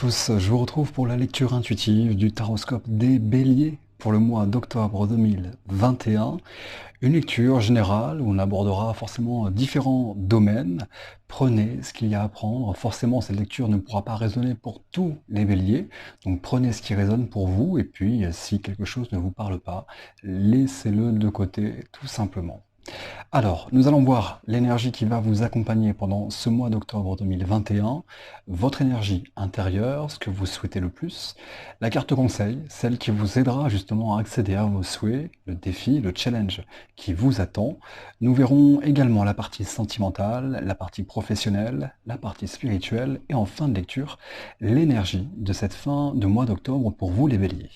tous, je vous retrouve pour la lecture intuitive du taroscope des Béliers pour le mois d'octobre 2021. Une lecture générale où on abordera forcément différents domaines. Prenez ce qu'il y a à prendre. Forcément, cette lecture ne pourra pas résonner pour tous les Béliers. Donc prenez ce qui résonne pour vous et puis si quelque chose ne vous parle pas, laissez-le de côté tout simplement. Alors, nous allons voir l'énergie qui va vous accompagner pendant ce mois d'octobre 2021, votre énergie intérieure, ce que vous souhaitez le plus, la carte conseil, celle qui vous aidera justement à accéder à vos souhaits, le défi, le challenge qui vous attend. Nous verrons également la partie sentimentale, la partie professionnelle, la partie spirituelle et en fin de lecture, l'énergie de cette fin de mois d'octobre pour vous les béliers.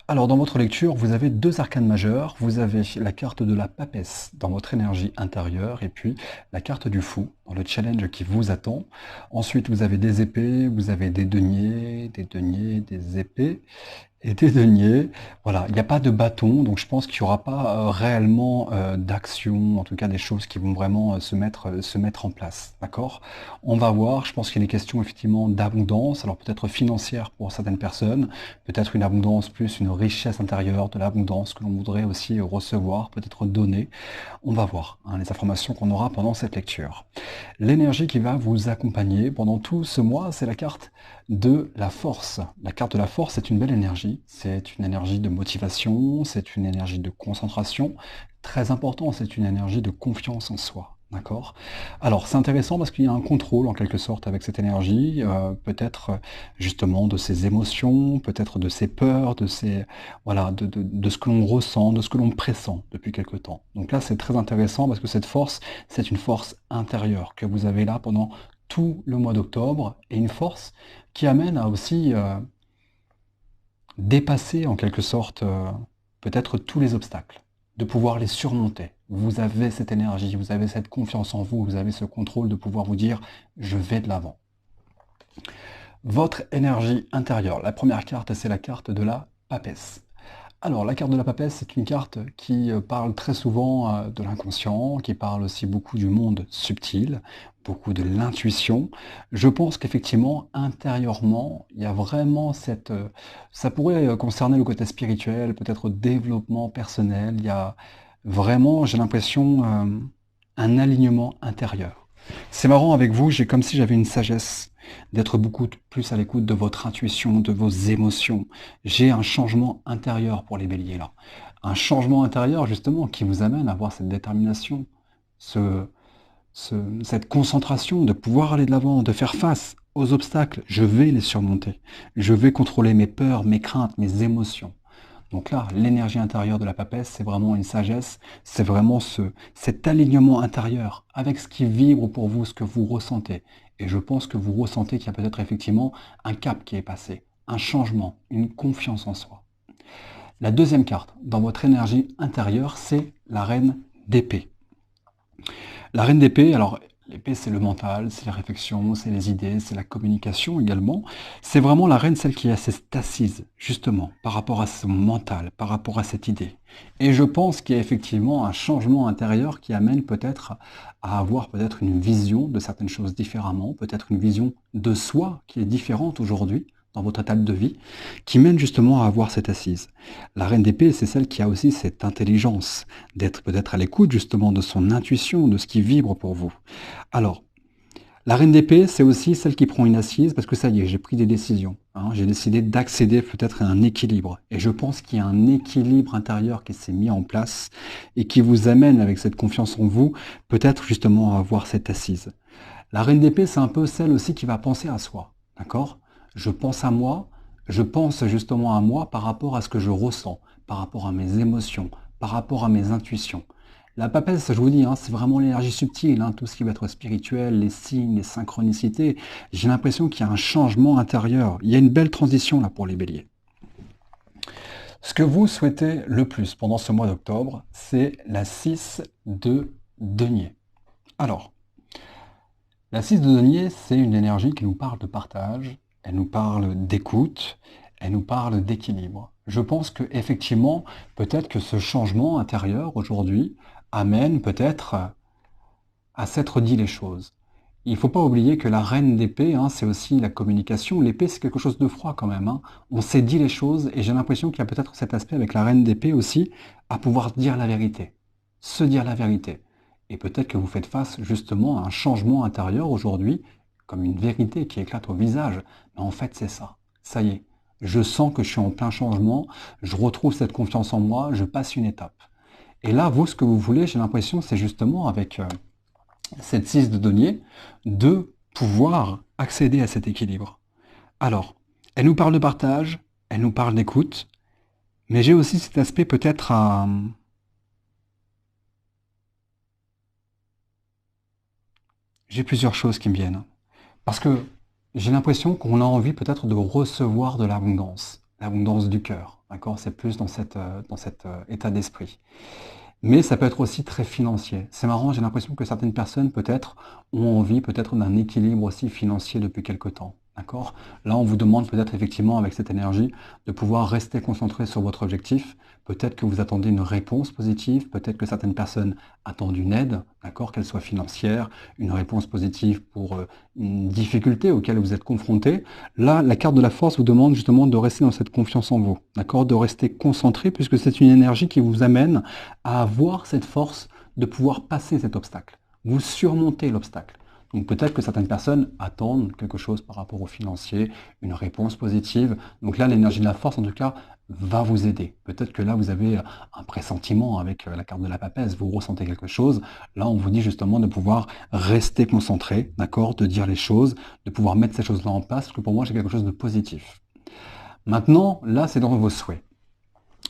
Alors, dans votre lecture, vous avez deux arcanes majeures. Vous avez la carte de la papesse dans votre énergie intérieure et puis la carte du fou dans le challenge qui vous attend. Ensuite, vous avez des épées, vous avez des deniers, des épées et des deniers. Voilà, il n'y a pas de bâton, donc je pense qu'il n'y aura pas réellement d'action, en tout cas des choses qui vont vraiment se mettre en place. D'accord? On va voir, je pense qu'il est question effectivement d'abondance, alors peut-être financière pour certaines personnes, peut-être une abondance plus une richesse intérieure, de l'abondance que l'on voudrait aussi recevoir, peut-être donner. On va voir les informations qu'on aura pendant cette lecture. L'énergie qui va vous accompagner pendant tout ce mois, c'est la carte de la force. La carte de la force, c'est une belle énergie. C'est une énergie de motivation, c'est une énergie de concentration. Très important, c'est une énergie de confiance en soi. D'accord? Alors, c'est intéressant parce qu'il y a un contrôle, en quelque sorte, avec cette énergie, peut-être justement de ses émotions, peut-être de ses peurs, de ses, voilà, de ce que l'on ressent, de ce que l'on pressent depuis quelque temps. Donc là, c'est très intéressant parce que cette force, c'est une force intérieure que vous avez là pendant tout le mois d'octobre et une force qui amène à aussi dépasser en quelque sorte peut-être tous les obstacles, de pouvoir les surmonter. Vous avez cette énergie, vous avez cette confiance en vous, vous avez ce contrôle de pouvoir vous dire je vais de l'avant. Votre énergie intérieure, la première carte, c'est la carte de la papesse. Alors, la carte de la papesse, c'est une carte qui parle très souvent de l'inconscient, qui parle aussi beaucoup du monde subtil, beaucoup de l'intuition. Je pense qu'effectivement, intérieurement, il y a vraiment cette... ça pourrait concerner le côté spirituel, peut-être développement personnel. Il y a vraiment, j'ai l'impression, un alignement intérieur. C'est marrant avec vous, j'ai comme si j'avais une sagesse d'être beaucoup plus à l'écoute de votre intuition, de vos émotions. J'ai un changement intérieur pour les béliers là. Un changement intérieur justement qui vous amène à avoir cette détermination, cette concentration de pouvoir aller de l'avant, de faire face aux obstacles. Je vais les surmonter. Je vais contrôler mes peurs, mes craintes, mes émotions. Donc là, l'énergie intérieure de la papesse, c'est vraiment une sagesse, c'est vraiment cet alignement intérieur avec ce qui vibre pour vous, ce que vous ressentez. Et je pense que vous ressentez qu'il y a peut-être effectivement un cap qui est passé, un changement, une confiance en soi. La deuxième carte dans votre énergie intérieure, c'est la reine d'épée. La reine d'épée, alors l'épée c'est le mental, c'est la réflexion, c'est les idées, c'est la communication également. C'est vraiment la reine, celle qui a cette assise, justement, par rapport à son mental, par rapport à cette idée. Et je pense qu'il y a effectivement un changement intérieur qui amène peut-être à avoir peut-être une vision de certaines choses différemment, peut-être une vision de soi qui est différente aujourd'hui dans votre étape de vie, qui mène justement à avoir cette assise. La reine d'épée, c'est celle qui a aussi cette intelligence, d'être peut-être à l'écoute justement de son intuition, de ce qui vibre pour vous. Alors, la reine d'épée, c'est aussi celle qui prend une assise, parce que ça y est, j'ai pris des décisions. J'ai décidé d'accéder peut-être à un équilibre. Et je pense qu'il y a un équilibre intérieur qui s'est mis en place et qui vous amène, avec cette confiance en vous, peut-être justement à avoir cette assise. La reine d'épée, c'est un peu celle aussi qui va penser à soi. D'accord? Je pense à moi, je pense justement à moi par rapport à ce que je ressens, par rapport à mes émotions, par rapport à mes intuitions. La papesse, je vous dis, c'est vraiment l'énergie subtile, tout ce qui va être spirituel, les signes, les synchronicités. J'ai l'impression qu'il y a un changement intérieur. Il y a une belle transition là pour les béliers. Ce que vous souhaitez le plus pendant ce mois d'octobre, c'est la 6 de denier. Alors, la 6 de denier, c'est une énergie qui nous parle de partage, elle nous parle d'écoute, elle nous parle d'équilibre. Je pense que effectivement, peut-être que ce changement intérieur aujourd'hui amène peut-être à s'être dit les choses. Il ne faut pas oublier que la reine d'épée, hein, c'est aussi la communication. L'épée, c'est quelque chose de froid quand même, hein. On s'est dit les choses et j'ai l'impression qu'il y a peut-être cet aspect avec la reine d'épée aussi, à pouvoir dire la vérité, se dire la vérité. Et peut-être que vous faites face justement à un changement intérieur aujourd'hui, comme une vérité qui éclate au visage. Mais en fait, c'est ça. Ça y est. Je sens que je suis en plein changement, je retrouve cette confiance en moi, je passe une étape. Et là, vous, ce que vous voulez, j'ai l'impression, c'est justement avec cette 6 de denier, de pouvoir accéder à cet équilibre. Alors, elle nous parle de partage, elle nous parle d'écoute, mais j'ai aussi cet aspect peut-être à... J'ai plusieurs choses qui me viennent. Parce que j'ai l'impression qu'on a envie peut-être de recevoir de l'abondance du cœur. D'accord? C'est plus dans cet état d'esprit. Mais ça peut être aussi très financier. C'est marrant, j'ai l'impression que certaines personnes peut-être ont envie peut-être d'un équilibre aussi financier depuis quelque temps. D'accord? Là, on vous demande peut-être effectivement avec cette énergie de pouvoir rester concentré sur votre objectif. Peut-être que vous attendez une réponse positive, peut-être que certaines personnes attendent une aide, d'accord, qu'elle soit financière, une réponse positive pour une difficulté auquel vous êtes confronté. Là, la carte de la force vous demande justement de rester dans cette confiance en vous, d'accord, de rester concentré puisque c'est une énergie qui vous amène à avoir cette force de pouvoir passer cet obstacle. Vous surmontez l'obstacle. Donc peut-être que certaines personnes attendent quelque chose par rapport au financier, une réponse positive. Donc là, l'énergie de la force, en tout cas, va vous aider. Peut-être que là, vous avez un pressentiment avec la carte de la papesse, vous ressentez quelque chose. Là, on vous dit justement de pouvoir rester concentré, d'accord, de dire les choses, de pouvoir mettre ces choses-là en place, parce que pour moi, j'ai quelque chose de positif. Maintenant, là, c'est dans vos souhaits.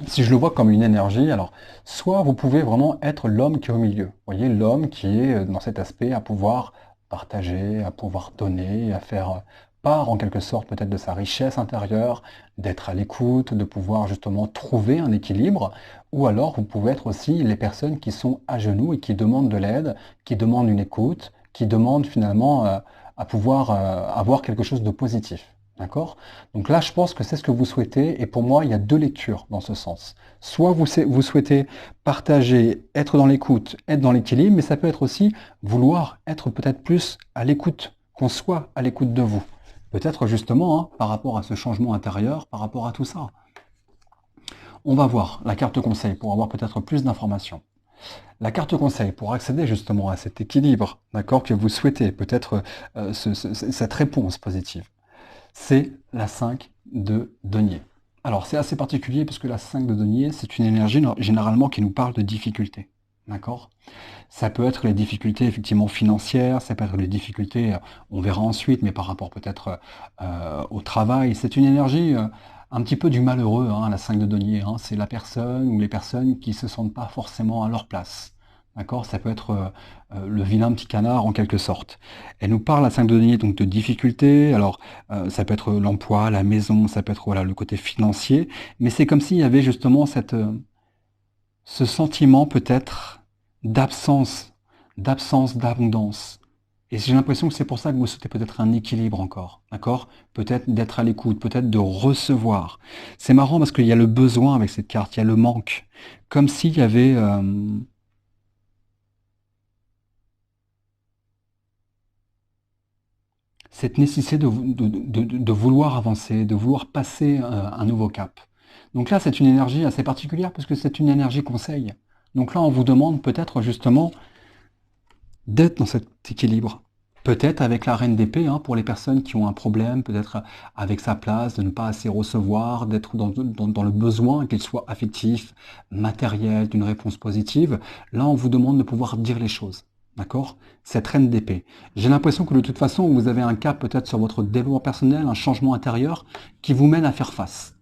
Si je le vois comme une énergie, alors soit vous pouvez vraiment être l'homme qui est au milieu. Vous voyez, l'homme qui est dans cet aspect à pouvoir partager, à pouvoir donner, à faire part en quelque sorte peut-être de sa richesse intérieure, d'être à l'écoute, de pouvoir justement trouver un équilibre. Ou alors vous pouvez être aussi les personnes qui sont à genoux et qui demandent de l'aide, qui demandent une écoute, qui demandent finalement à pouvoir avoir quelque chose de positif. D'accord? Donc là, je pense que c'est ce que vous souhaitez, et pour moi, il y a deux lectures dans ce sens. Soit vous souhaitez partager, être dans l'écoute, être dans l'équilibre, mais ça peut être aussi vouloir être peut-être plus à l'écoute, qu'on soit à l'écoute de vous. Peut-être justement, hein, par rapport à ce changement intérieur, par rapport à tout ça. On va voir la carte conseil pour avoir peut-être plus d'informations. La carte conseil pour accéder justement à cet équilibre, d'accord, que vous souhaitez, peut-être cette réponse positive. C'est la 5 de denier. Alors c'est assez particulier parce que la 5 de denier, c'est une énergie généralement qui nous parle de difficultés. D'accord? Ça peut être les difficultés effectivement financières, ça peut être les difficultés, on verra ensuite, mais par rapport peut-être au travail. C'est une énergie un petit peu du malheureux, hein, la 5 de denier. Hein. C'est la personne ou les personnes qui ne se sentent pas forcément à leur place. D'accord? Ça peut être le vilain petit canard en quelque sorte. Elle nous parle à 5 de denier donc de difficultés. Alors ça peut être l'emploi, la maison, ça peut être voilà, le côté financier. Mais c'est comme s'il y avait justement ce sentiment peut-être d'absence d'abondance. Et j'ai l'impression que c'est pour ça que vous souhaitez peut-être un équilibre encore, d'accord? Peut-être d'être à l'écoute, peut-être de recevoir. C'est marrant parce qu'il y a le besoin avec cette carte, il y a le manque. Comme s'il y avait cette nécessité de vouloir avancer, de vouloir passer un nouveau cap. Donc là, c'est une énergie assez particulière parce que c'est une énergie conseil. Donc là, on vous demande peut-être justement d'être dans cet équilibre. Peut-être avec la reine d'épée, hein, pour les personnes qui ont un problème, peut-être avec sa place, de ne pas assez recevoir, d'être dans le besoin, qu'il soit affectif, matériel, d'une réponse positive. Là, on vous demande de pouvoir dire les choses. D'accord? Cette reine d'épée. J'ai l'impression que de toute façon, vous avez un cap peut-être sur votre développement personnel, un changement intérieur qui vous mène à faire face.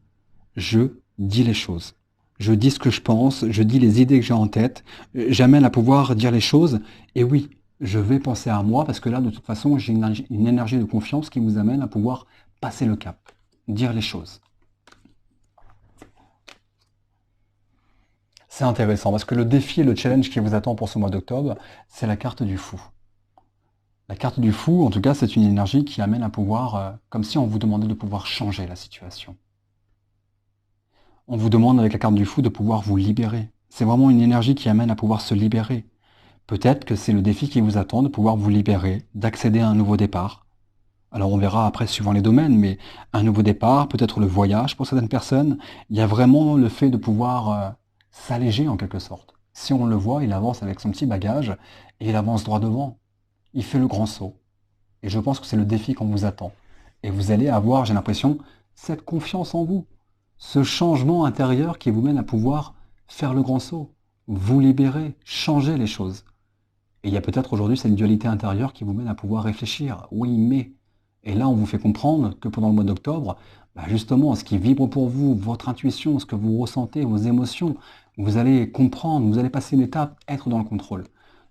Je dis les choses. Je dis ce que je pense, je dis les idées que j'ai en tête, j'amène à pouvoir dire les choses, et oui, je vais penser à moi, parce que là, de toute façon, j'ai une énergie de confiance qui vous amène à pouvoir passer le cap, dire les choses. C'est intéressant, parce que le défi et le challenge qui vous attend pour ce mois d'octobre, c'est la carte du fou. La carte du fou, en tout cas, c'est une énergie qui amène à pouvoir, comme si on vous demandait de pouvoir changer la situation. On vous demande avec la carte du fou de pouvoir vous libérer. C'est vraiment une énergie qui amène à pouvoir se libérer. Peut-être que c'est le défi qui vous attend de pouvoir vous libérer, d'accéder à un nouveau départ. Alors on verra après suivant les domaines, mais un nouveau départ, peut-être le voyage pour certaines personnes. Il y a vraiment le fait de pouvoir s'alléger en quelque sorte. Si on le voit, il avance avec son petit bagage et il avance droit devant. Il fait le grand saut. Et je pense que c'est le défi qu'on vous attend. Et vous allez avoir, j'ai l'impression, cette confiance en vous. Ce changement intérieur qui vous mène à pouvoir faire le grand saut. Vous libérer, changer les choses. Et il y a peut-être aujourd'hui cette dualité intérieure qui vous mène à pouvoir réfléchir. Oui, mais. Et là, on vous fait comprendre que pendant le mois d'octobre, bah justement, ce qui vibre pour vous, votre intuition, ce que vous ressentez, vos émotions, vous allez comprendre, vous allez passer une étape, être dans le contrôle.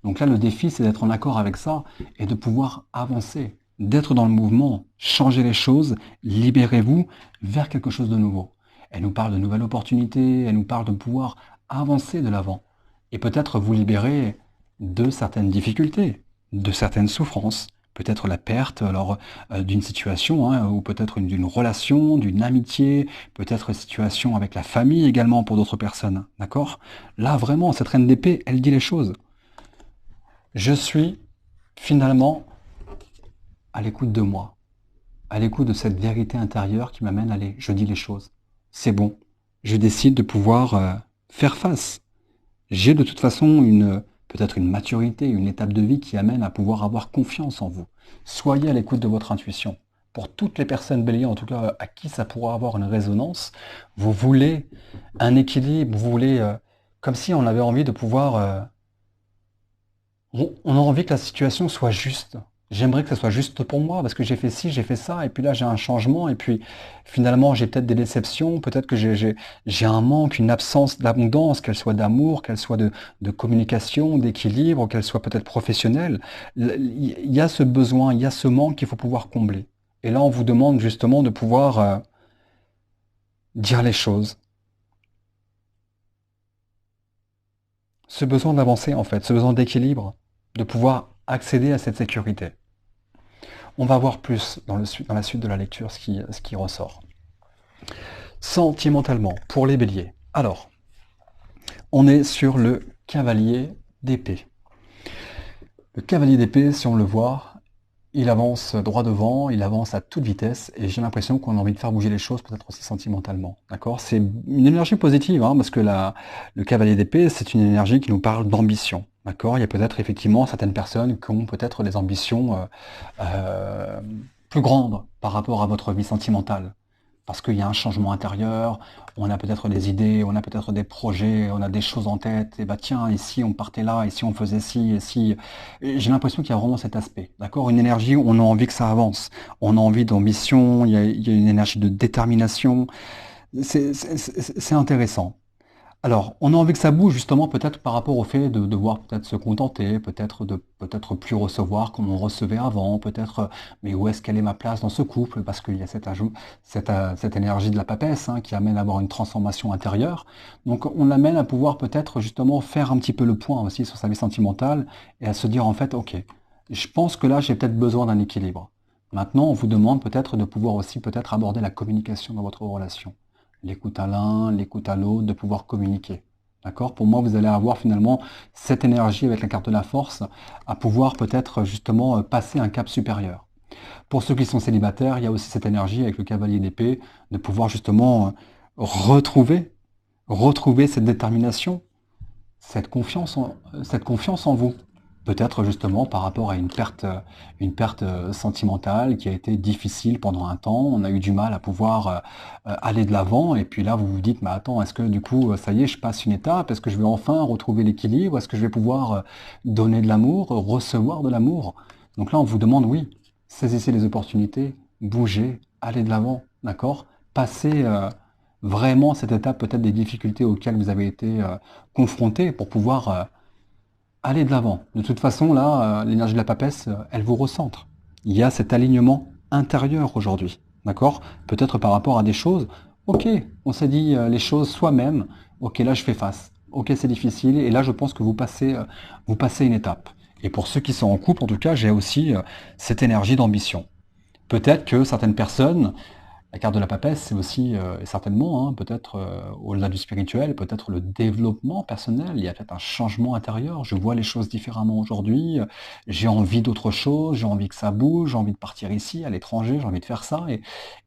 Donc là, le défi, c'est d'être en accord avec ça et de pouvoir avancer, d'être dans le mouvement, changer les choses, libérez-vous vers quelque chose de nouveau. Elle nous parle de nouvelles opportunités, elle nous parle de pouvoir avancer de l'avant. Et peut-être vous libérer de certaines difficultés, de certaines souffrances, peut-être la perte alors d'une situation, hein, ou peut-être d'une relation, d'une amitié, peut-être une situation avec la famille également pour d'autres personnes, d'accord? Là, vraiment, cette reine d'épée, elle dit les choses. Je suis finalement à l'écoute de moi, à l'écoute de cette vérité intérieure qui m'amène à aller, je dis les choses. C'est bon, je décide de pouvoir faire face. J'ai de toute façon peut-être une maturité, une étape de vie qui amène à pouvoir avoir confiance en vous. Soyez à l'écoute de votre intuition. Pour toutes les personnes béliers, en tout cas à qui ça pourra avoir une résonance, vous voulez un équilibre, vous voulez, comme si on avait envie de pouvoir, on a envie que la situation soit juste. J'aimerais que ça soit juste pour moi, parce que j'ai fait ci, j'ai fait ça, et puis là j'ai un changement, et puis finalement j'ai peut-être des déceptions, peut-être que j'ai un manque, une absence d'abondance, qu'elle soit d'amour, qu'elle soit de communication, d'équilibre, qu'elle soit peut-être professionnelle. Il y a ce besoin, il y a ce manque qu'il faut pouvoir combler. Et là on vous demande justement de pouvoir dire les choses. Ce besoin d'avancer en fait, ce besoin d'équilibre, de pouvoir accéder à cette sécurité. On va voir plus dans la suite de la lecture ce qui ressort. Sentimentalement, pour les béliers. Alors, on est sur le cavalier d'épée. Le cavalier d'épée, si on le voit, il avance droit devant, il avance à toute vitesse, et j'ai l'impression qu'on a envie de faire bouger les choses, peut-être aussi sentimentalement. D'accord? C'est une énergie positive, hein, parce que le cavalier d'épée, c'est une énergie qui nous parle d'ambition. D'accord? Il y a peut-être effectivement certaines personnes qui ont peut-être des ambitions plus grandes par rapport à votre vie sentimentale. Parce qu'il y a un changement intérieur, on a peut-être des idées, on a peut-être des projets, on a des choses en tête, et bah tiens, ici on partait là, ici on faisait ci, et si... J'ai l'impression qu'il y a vraiment cet aspect, d'accord? Une énergie où on a envie que ça avance, on a envie d'ambition, il y a une énergie de détermination, c'est intéressant. Alors, on a envie que ça bouge justement peut-être par rapport au fait de devoir peut-être se contenter, peut-être de peut-être plus recevoir comme on recevait avant, peut-être mais où est-ce qu'elle est ma place dans ce couple? Parce qu'il y a cet ajout, cette énergie de la papesse hein, qui amène à avoir une transformation intérieure. Donc on l'amène à pouvoir peut-être justement faire un petit peu le point aussi sur sa vie sentimentale et à se dire en fait, ok, je pense que là j'ai peut-être besoin d'un équilibre. Maintenant, on vous demande peut-être de pouvoir aussi peut-être aborder la communication dans votre relation l'écoute à l'un, l'écoute à l'autre, de pouvoir communiquer. D'accord? Pour moi, vous allez avoir finalement cette énergie avec la carte de la force à pouvoir peut-être justement passer un cap supérieur. Pour ceux qui sont célibataires, il y a aussi cette énergie avec le cavalier d'épée de pouvoir justement retrouver cette détermination, cette confiance en vous. Peut-être justement par rapport à une perte sentimentale qui a été difficile pendant un temps. On a eu du mal à pouvoir aller de l'avant. Et puis là, vous vous dites, mais attends, est-ce que du coup, ça y est, je passe une étape? Est-ce que je vais enfin retrouver l'équilibre? Est-ce que je vais pouvoir donner de l'amour, recevoir de l'amour? Donc là, on vous demande, oui, saisissez les opportunités, bougez, allez de l'avant, d'accord? Passez vraiment cette étape peut-être des difficultés auxquelles vous avez été confrontés pour pouvoir allez de l'avant. De toute façon, là, l'énergie de la papesse, elle vous recentre. Il y a cet alignement intérieur aujourd'hui. D'accord? Peut-être par rapport à des choses. Ok, on s'est dit les choses soi-même. Ok, là, je fais face. Ok, c'est difficile. Et là, je pense que vous passez une étape. Et pour ceux qui sont en couple, en tout cas, j'ai aussi cette énergie d'ambition. Peut-être que certaines personnes La carte de la papesse, c'est aussi, et certainement, hein, peut-être au-delà du spirituel, peut-être le développement personnel. Il y a peut-être un changement intérieur. Je vois les choses différemment aujourd'hui. J'ai envie d'autre chose. J'ai envie que ça bouge. J'ai envie de partir ici, à l'étranger. J'ai envie de faire ça.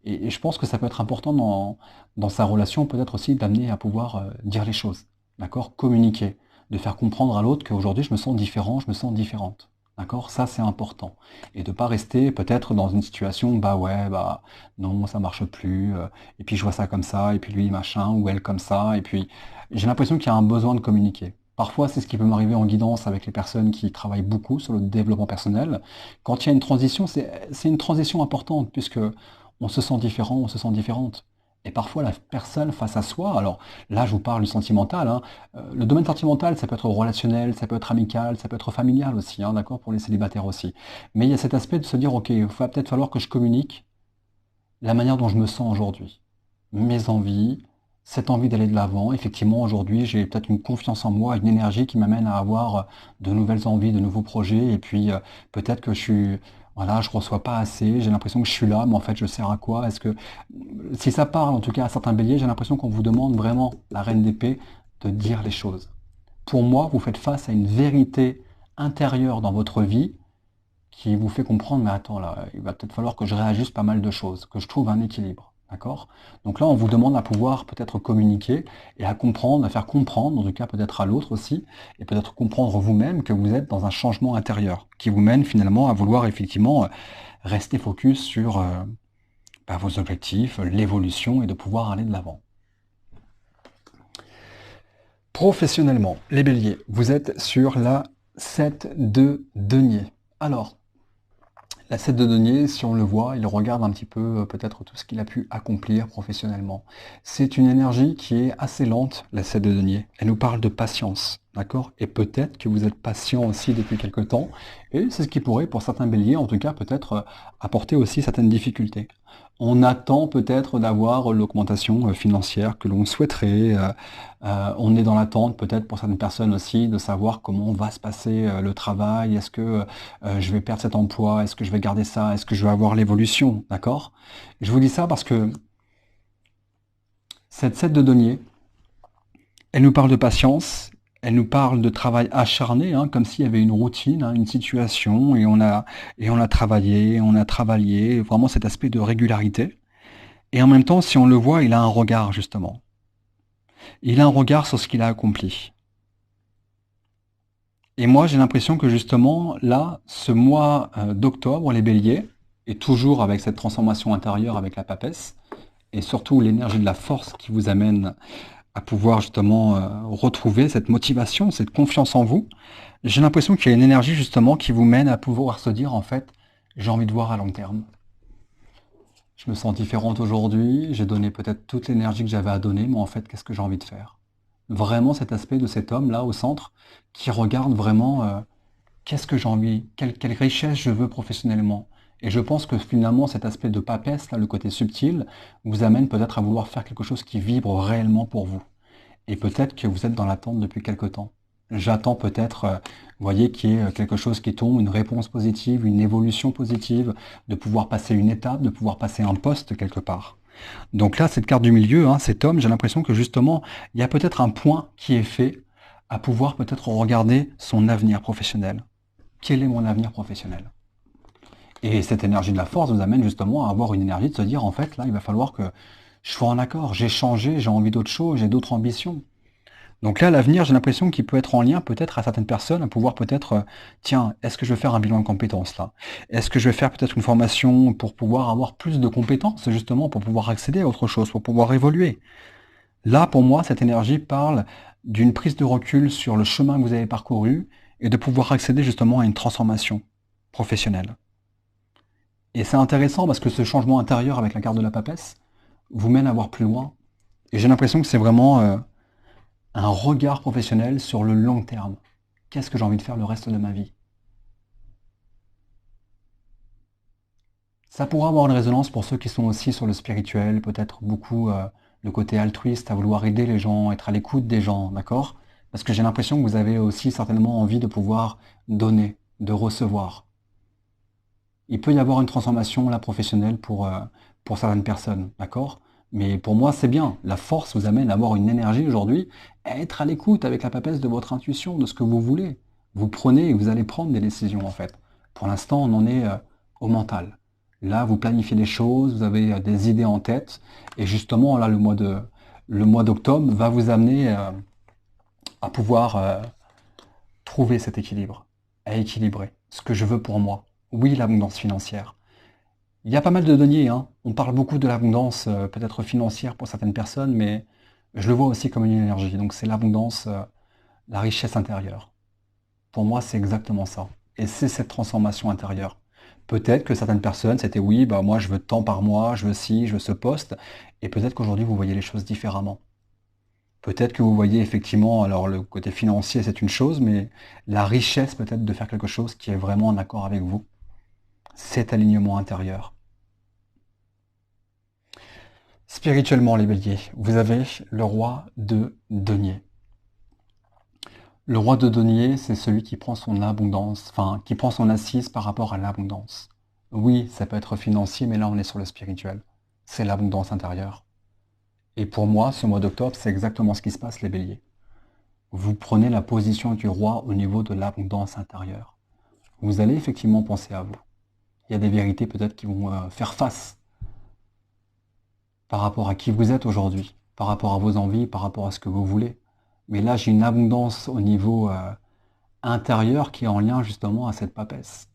Et je pense que ça peut être important dans sa relation, peut-être aussi d'amener à pouvoir dire les choses. D'accord? Communiquer. De faire comprendre à l'autre qu'aujourd'hui, je me sens différent, je me sens différente. D'accord? Ça, c'est important. Et de pas rester peut-être dans une situation, bah ouais, bah non, ça marche plus, et puis je vois ça comme ça, et puis lui machin, ou elle comme ça, et puis j'ai l'impression qu'il y a un besoin de communiquer. Parfois, c'est ce qui peut m'arriver en guidance avec les personnes qui travaillent beaucoup sur le développement personnel. Quand il y a une transition, c'est une transition importante, puisque on se sent différent, on se sent différente. Et parfois, la personne face à soi, alors là, je vous parle du sentimental, hein, le domaine sentimental, ça peut être relationnel, ça peut être amical, ça peut être familial aussi, hein, d'accord, pour les célibataires aussi. Mais il y a cet aspect de se dire, ok, il va peut-être falloir que je communique la manière dont je me sens aujourd'hui, mes envies, cette envie d'aller de l'avant. Effectivement, aujourd'hui, j'ai peut-être une confiance en moi, une énergie qui m'amène à avoir de nouvelles envies, de nouveaux projets. Et puis, peut-être que voilà, je reçois pas assez. J'ai l'impression que je suis là, mais en fait, je sers à quoi? Est-ce que, si ça parle, en tout cas à certains béliers, j'ai l'impression qu'on vous demande vraiment, la reine d'épée, de dire les choses. Pour moi, vous faites face à une vérité intérieure dans votre vie qui vous fait comprendre, mais attends là, il va peut-être falloir que je réajuste pas mal de choses, que je trouve un équilibre. D'accord? Donc là, on vous demande à pouvoir peut-être communiquer et à comprendre, à faire comprendre, en tout cas peut-être à l'autre aussi, et peut-être comprendre vous-même que vous êtes dans un changement intérieur, qui vous mène finalement à vouloir effectivement rester focus sur bah, vos objectifs, l'évolution et de pouvoir aller de l'avant. Professionnellement, les béliers, vous êtes sur la 7 de denier. Alors, la 7 de denier, si on le voit, il regarde un petit peu peut-être tout ce qu'il a pu accomplir professionnellement. C'est une énergie qui est assez lente, la 7 de denier. Elle nous parle de patience, d'accord? Et peut-être que vous êtes patient aussi depuis quelque temps, et c'est ce qui pourrait, pour certains béliers, en tout cas, peut-être apporter aussi certaines difficultés. On attend peut-être d'avoir l'augmentation financière que l'on souhaiterait. On est dans l'attente peut-être pour certaines personnes aussi de savoir comment va se passer le travail. Est-ce que je vais perdre cet emploi? Est-ce que je vais garder ça? Est-ce que je vais avoir l'évolution? D'accord? Je vous dis ça parce que cette 7 de denier, elle nous parle de patience, elle nous parle de travail acharné, hein, comme s'il y avait une routine, hein, une situation, et on a travaillé, vraiment cet aspect de régularité. Et en même temps, si on le voit, il a un regard, justement. Il a un regard sur ce qu'il a accompli. Et moi, j'ai l'impression que justement, là, ce mois d'octobre, les béliers, et toujours avec cette transformation intérieure avec la papesse, et surtout l'énergie de la force qui vous amène à pouvoir justement retrouver cette motivation, cette confiance en vous, j'ai l'impression qu'il y a une énergie justement qui vous mène à pouvoir se dire, en fait, j'ai envie de voir à long terme. Je me sens différente aujourd'hui, j'ai donné peut-être toute l'énergie que j'avais à donner, mais en fait, qu'est-ce que j'ai envie de faire? Vraiment cet aspect de cet homme-là au centre qui regarde vraiment qu'est-ce que j'ai envie, quelle richesse je veux professionnellement. Et je pense que finalement cet aspect de papesse, là, le côté subtil, vous amène peut-être à vouloir faire quelque chose qui vibre réellement pour vous. Et peut-être que vous êtes dans l'attente depuis quelque temps. J'attends peut-être, vous voyez, qu'il y ait quelque chose qui tombe, une réponse positive, une évolution positive, de pouvoir passer une étape, de pouvoir passer un poste quelque part. Donc là, cette carte du milieu, hein, cet homme, j'ai l'impression que justement, il y a peut-être un point qui est fait à pouvoir peut-être regarder son avenir professionnel. Quel est mon avenir professionnel? Et cette énergie de la force vous amène justement à avoir une énergie de se dire, en fait, là, il va falloir que je sois en accord. J'ai changé, j'ai envie d'autre chose, j'ai d'autres ambitions. Donc là, l'avenir, j'ai l'impression qu'il peut être en lien peut-être à certaines personnes, à pouvoir peut-être, tiens, est-ce que je vais faire un bilan de compétences là? Est-ce que je vais faire peut-être une formation pour pouvoir avoir plus de compétences, justement, pour pouvoir accéder à autre chose, pour pouvoir évoluer? Là, pour moi, cette énergie parle d'une prise de recul sur le chemin que vous avez parcouru et de pouvoir accéder justement à une transformation professionnelle. Et c'est intéressant parce que ce changement intérieur avec la carte de la papesse vous mène à voir plus loin. Et j'ai l'impression que c'est vraiment un regard professionnel sur le long terme. Qu'est-ce que j'ai envie de faire le reste de ma vie? Ça pourra avoir une résonance pour ceux qui sont aussi sur le spirituel, peut-être beaucoup le côté altruiste, à vouloir aider les gens, être à l'écoute des gens, d'accord? Parce que j'ai l'impression que vous avez aussi certainement envie de pouvoir donner, de recevoir. Il peut y avoir une transformation là professionnelle pour certaines personnes, d'accord? Mais pour moi, c'est bien. La force vous amène à avoir une énergie aujourd'hui, à être à l'écoute avec la papesse de votre intuition, de ce que vous voulez. Vous prenez et vous allez prendre des décisions, en fait. Pour l'instant, on en est au mental. Là, vous planifiez des choses, vous avez des idées en tête, et justement, là, le mois d'octobre va vous amener à pouvoir trouver cet équilibre, à équilibrer ce que je veux pour moi. Oui, l'abondance financière. Il y a pas mal de deniers, hein. On parle beaucoup de l'abondance peut-être financière pour certaines personnes, mais je le vois aussi comme une énergie. Donc c'est l'abondance, la richesse intérieure. Pour moi, c'est exactement ça. Et c'est cette transformation intérieure. Peut-être que certaines personnes, c'était oui, bah moi je veux tant par mois, je veux ci, je veux ce poste. Et peut-être qu'aujourd'hui, vous voyez les choses différemment. Peut-être que vous voyez effectivement, alors le côté financier, c'est une chose, mais la richesse peut-être de faire quelque chose qui est vraiment en accord avec vous. Cet alignement intérieur. Spirituellement, les béliers, vous avez le roi de denier. Le roi de denier, c'est celui qui prend son abondance, enfin, qui prend son assise par rapport à l'abondance. Oui, ça peut être financier, mais là, on est sur le spirituel. C'est l'abondance intérieure. Et pour moi, ce mois d'octobre, c'est exactement ce qui se passe, les béliers. Vous prenez la position du roi au niveau de l'abondance intérieure. Vous allez effectivement penser à vous. Il y a des vérités peut-être qui vont faire face par rapport à qui vous êtes aujourd'hui, par rapport à vos envies, par rapport à ce que vous voulez. Mais là, j'ai une abondance au niveau intérieur qui est en lien justement à cette papesse.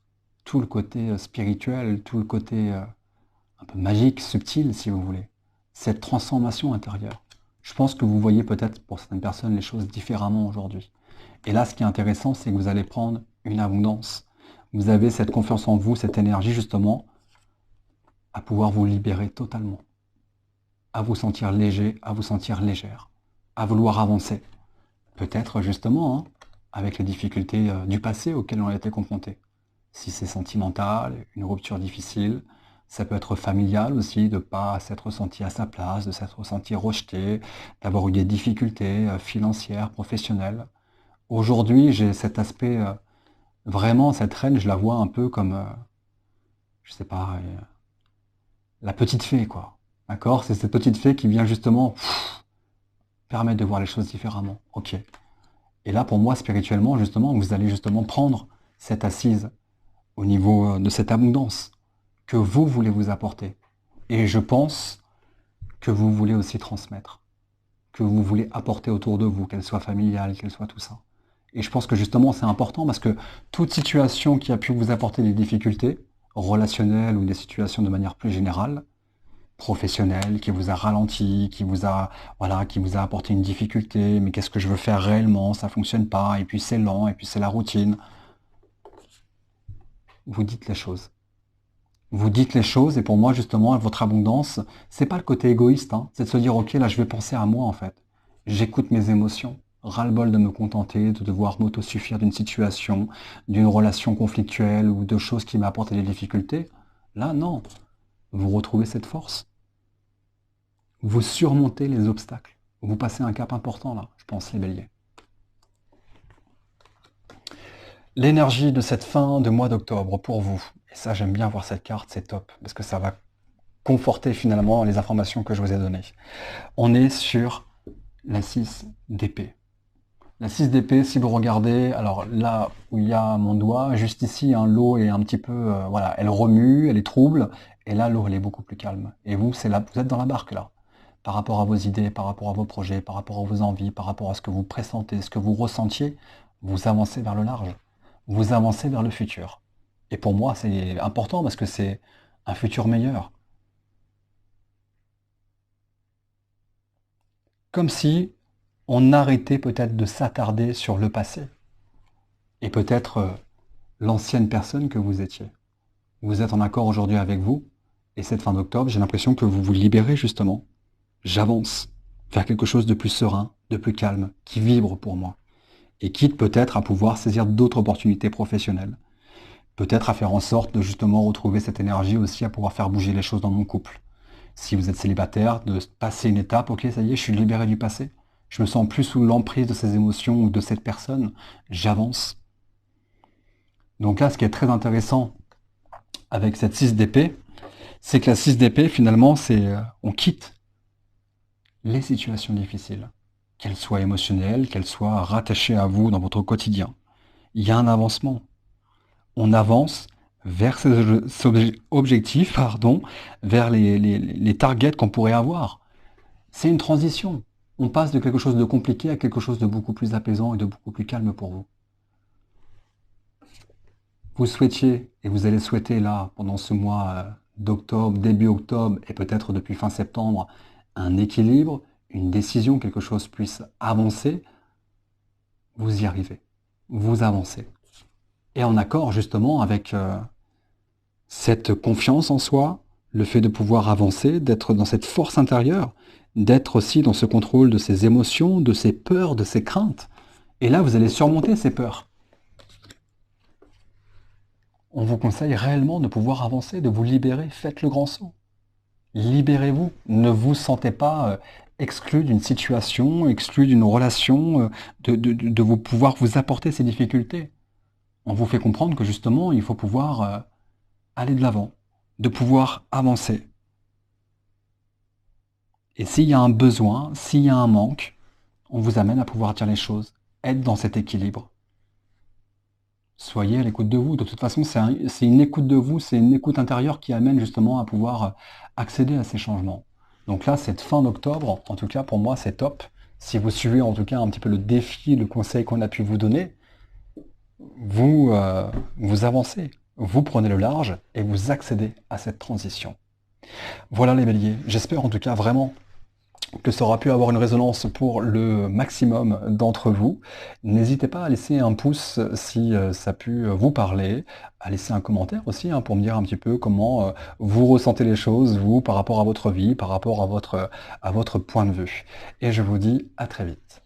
Tout le côté spirituel, tout le côté un peu magique, subtil, si vous voulez. Cette transformation intérieure. Je pense que vous voyez peut-être pour certaines personnes les choses différemment aujourd'hui. Et là, ce qui est intéressant, c'est que vous allez prendre une abondance. Vous avez cette confiance en vous, cette énergie justement, à pouvoir vous libérer totalement. À vous sentir léger, à vous sentir légère, à vouloir avancer. Peut-être justement hein, avec les difficultés du passé auxquelles on a été confronté. Si c'est sentimental, une rupture difficile, ça peut être familial aussi, de ne pas s'être senti à sa place, de s'être senti rejeté, d'avoir eu des difficultés financières, professionnelles. Aujourd'hui, j'ai cet aspect, vraiment, cette reine, je la vois un peu comme, je sais pas, la petite fée, quoi. D'accord? C'est cette petite fée qui vient justement permettre de voir les choses différemment. Ok. Et là, pour moi, spirituellement, justement, vous allez justement prendre cette assise au niveau de cette abondance que vous voulez vous apporter. Et je pense que vous voulez aussi transmettre, que vous voulez apporter autour de vous, qu'elle soit familiale, qu'elle soit tout ça. Et je pense que justement, c'est important parce que toute situation qui a pu vous apporter des difficultés, relationnelles ou des situations de manière plus générale, professionnelle, qui vous a ralenti, voilà, qui vous a apporté une difficulté, mais qu'est-ce que je veux faire réellement, ça fonctionne pas, et puis c'est lent, et puis c'est la routine. Vous dites les choses. Vous dites les choses, et pour moi, justement, votre abondance, c'est pas le côté égoïste, hein, c'est de se dire, ok, là, je vais penser à moi, en fait. J'écoute mes émotions. Ras-le-bol de me contenter, de devoir m'autosuffire d'une situation, d'une relation conflictuelle ou de choses qui m'apportent des difficultés. Là, non. Vous retrouvez cette force. Vous surmontez les obstacles. Vous passez un cap important, là, je pense, les béliers. L'énergie de cette fin de mois d'octobre pour vous. Et ça, j'aime bien voir cette carte, c'est top, parce que ça va conforter finalement les informations que je vous ai données. On est sur la 6 d'épée. La 6 d'épée, si vous regardez, alors là où il y a mon doigt, juste ici, hein, l'eau est un petit peu, voilà, elle remue, elle est trouble, et là, l'eau, elle est beaucoup plus calme. Et vous, c'est là, vous êtes dans la barque, là, par rapport à vos idées, par rapport à vos projets, par rapport à vos envies, par rapport à ce que vous pressentez, ce que vous ressentiez, vous avancez vers le large, vous avancez vers le futur. Et pour moi, c'est important parce que c'est un futur meilleur. Comme si on arrêtait peut-être de s'attarder sur le passé et peut-être l'ancienne personne que vous étiez. Vous êtes en accord aujourd'hui avec vous et cette fin d'octobre, j'ai l'impression que vous vous libérez justement. J'avance vers quelque chose de plus serein, de plus calme, qui vibre pour moi et quitte peut-être à pouvoir saisir d'autres opportunités professionnelles. Peut-être à faire en sorte de justement retrouver cette énergie aussi à pouvoir faire bouger les choses dans mon couple. Si vous êtes célibataire, de passer une étape, ok, ça y est, je suis libéré du passé. Je me sens plus sous l'emprise de ces émotions ou de cette personne. J'avance. Donc là, ce qui est très intéressant avec cette 6 d'épée, C'est que la 6 d'épée, finalement, c'est on quitte les situations difficiles, qu'elles soient émotionnelles, qu'elles soient rattachées à vous dans votre quotidien. Il y a un avancement. On avance vers ces objectifs, pardon, vers les targets qu'on pourrait avoir. C'est une transition. On passe de quelque chose de compliqué à quelque chose de beaucoup plus apaisant et de beaucoup plus calme pour vous. Vous souhaitiez, et vous allez souhaiter là, pendant ce mois d'octobre, début octobre, et peut-être depuis fin septembre, un équilibre, une décision, quelque chose puisse avancer, vous y arrivez. Vous avancez. Et en accord justement avec cette confiance en soi, le fait de pouvoir avancer, d'être dans cette force intérieure, d'être aussi dans ce contrôle de ses émotions, de ses peurs, de ses craintes. Et là, vous allez surmonter ces peurs. On vous conseille réellement de pouvoir avancer, de vous libérer. Faites le grand saut. Libérez-vous. Ne vous sentez pas exclu d'une situation, exclu d'une relation, de vous pouvoir vous apporter ces difficultés. On vous fait comprendre que justement, il faut pouvoir aller de l'avant, de pouvoir avancer. Et s'il y a un besoin, s'il y a un manque, on vous amène à pouvoir dire les choses, être dans cet équilibre. Soyez à l'écoute de vous. De toute façon, c'est une écoute de vous, c'est une écoute intérieure qui amène justement à pouvoir accéder à ces changements. Donc là, cette fin d'octobre, en tout cas pour moi, c'est top. Si vous suivez en tout cas un petit peu le défi, le conseil qu'on a pu vous donner, vous avancez, vous prenez le large et vous accédez à cette transition. Voilà les béliers, j'espère en tout cas vraiment que ça aura pu avoir une résonance pour le maximum d'entre vous. N'hésitez pas à laisser un pouce si ça a pu vous parler, à laisser un commentaire aussi pour me dire un petit peu comment vous ressentez les choses, vous, par rapport à votre vie, par rapport à votre point de vue. Et je vous dis à très vite.